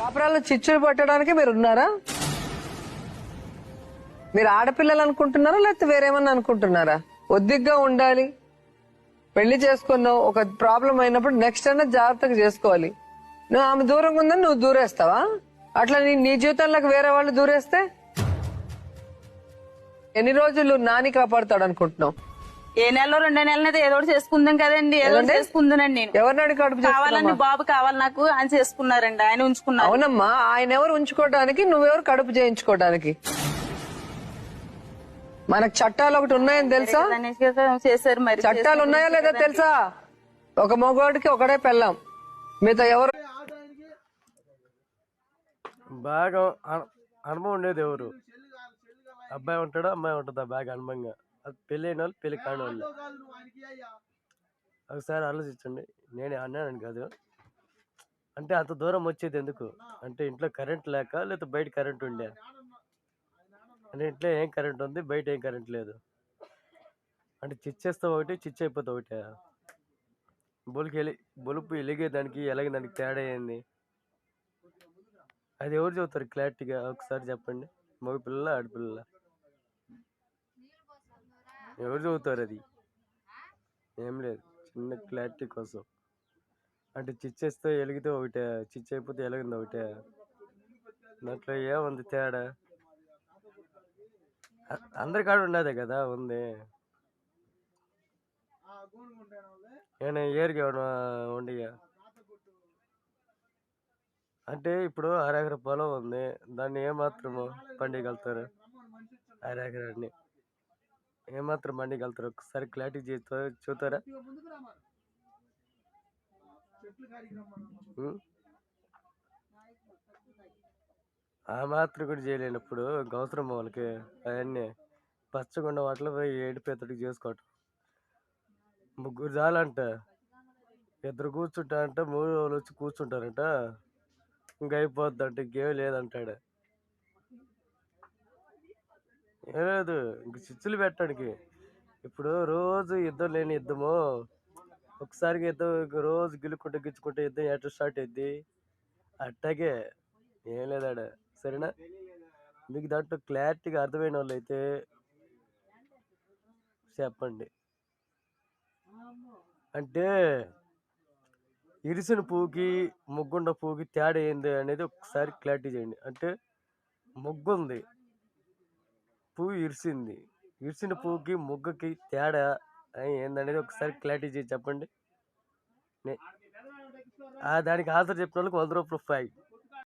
కాపురాల్లో చిచ్చులు పట్టడానికి మీరు ఉన్నారా? మీరు ఆడపిల్లలు అనుకుంటున్నారా లేకపోతే వేరేమన్నా అనుకుంటున్నారా? ఒద్దిగ్గా ఉండాలి, పెళ్లి చేసుకున్నావు, ఒక ప్రాబ్లం అయినప్పుడు నెక్స్ట్ అన్న జాగ్రత్తగా చేసుకోవాలి. నువ్వు ఆమె దూరంగా ఉందని నువ్వు దూరేస్తావా? అట్లా నీ జీవితంలోకి వేరే వాళ్ళు దూరేస్తే ఎన్ని రోజులు నాని కాపాడుతాడు అనుకుంటున్నావు? ఏ నెలలో 2 నెలలైతే ఏదో ఒకటి చేసుకుందాం కదండి. ఏదో ఒకటి చేసుకుందానండి. నేను ఎవరినాడు కడుపు కావాలని బాబు కావాలి నాకు అని చేసుకున్నారండి. ఆయన ఉంచుకున్నారు. అవునమ్మా, ఆయన ఎవరు ఉంచుకోవడానికి, నువ్వెవరు కడుపు చేయించుకోవడానికి? మనకు చట్టాలు ఒకటి ఉన్నాయని తెలుసా? చేశారు మరి. చట్టాలు ఉన్నాయా లేదా తెలుసా? ఒక మగవాడికి ఒకడే పెళ్ళాం, మిగతా ఎవరు? బాగా అనుభవం ఉండేది ఎవరు? అబ్బాయి ఉంటాడు, అమ్మాయి ఉంటుందా? బాగా అనుభవంగా అది పెళ్ళి అయిన వాళ్ళు, పెళ్లి కాని వాళ్ళు. ఒకసారి ఆలోచించండి. నేను అన్నానని కాదు, అంటే అంత దూరం వచ్చేది ఎందుకు అంటే ఇంట్లో కరెంట్ లేక, లేకపోతే బయట కరెంట్ ఉండే? అంటే ఇంట్లో ఏం కరెంట్ ఉంది, బయట ఏం కరెంట్ లేదు. అంటే చిచ్చేస్తే ఒకటి, చిచ్చు అయిపోతే ఒకటే. బొలుపు వెలిగేదానికి ఎలాగేదానికి తేడా ఏంది? అది ఎవరు చెబుతారు క్లారిటీగా? ఒకసారి చెప్పండి. మగ పిల్లల, ఆడపిల్లల ఎవరు చదువుతారు? అది ఏం లేదు, చిన్న క్లారిటీ కోసం. అంటే చిచ్చేస్తే వెలిగితే ఒకటే, చిచ్చు అయిపోతే ఎలిగింది ఒకటే. దాంట్లో ఏముంది తేడా? అందరి కాడ ఉన్నదే కదా ఉంది. ఏమైనా ఏరికి ఏమైనా ఉండియా? అంటే ఇప్పుడు 6 ఎకరం పొలం ఉంది, దాన్ని ఏమాత్రము పండియగలుగుతారు? 6 ఎకరాన్ని ఏమాత్రం పండియగలుగుతారు? ఒకసారి క్లారిటీ చూతారా? ఆ మాత్రం కూడా చేయలేనప్పుడు ఇంక అవసరం వాళ్ళకి అవన్నీ పచ్చగుండ వాటిలో పోయి ఏడిపేతడికి చేసుకోవటం. ముగ్గురు చాలంట, 2 కూర్చుంటా అంట, 3 వాళ్ళు వచ్చి కూర్చుంటారంట, ఇంకా అయిపోద్దంట, ఇంకేం లేదంటాడు. ఏం లేదు, ఇంక చిచ్చులు పెట్టడానికి. ఇప్పుడు రోజు యుద్ధం లేని యుద్ధము, ఒకసారిగా యుద్ధం రోజు గిచ్చుకుంటే యుద్ధం ఎట్లా స్టార్ట్ అయింది? అట్టాగే ఏం లేదాడ. సరేనా? మీకు దాంట్లో క్లారిటీగా అర్థమైన వాళ్ళు అయితే చెప్పండి. అంటే ఇరిసిన పువ్వుకి, ముగ్గుండ పువ్వుకి తేడా ఏంది అనేది ఒకసారి క్లారిటీ చేయండి. అంటే ముగ్గు ఉంది, పువ్వు ఇరిసింది, ఇరిసిన పువ్వుకి ముగ్గుకి తేడా ఏందనేది ఒకసారి క్లారిటీ చేసి చెప్పండి. దానికి ఆన్సర్ చెప్పిన వాళ్ళకి 100 రూపాయలు ఫైన్.